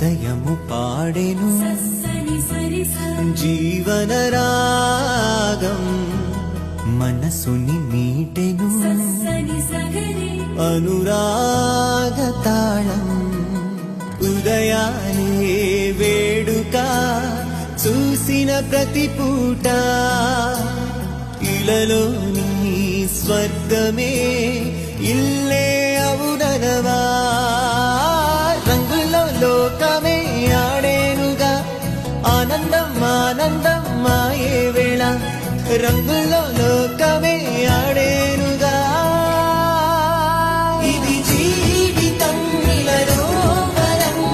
హృదయము పాడెను జీవన రాగం మనసుని మీటెను అనురాగ తాళం ఉదయాలే వేడుక చూసిన ప్రతి పూట ఇలలోని స్వర్గమే ఇల్లే అవుననవా రంగుల్లో లోకమే ఆడేనుగా ఆనందం ఆనందం మాయే వేళ రంగుల్లో లోకమే ఆడే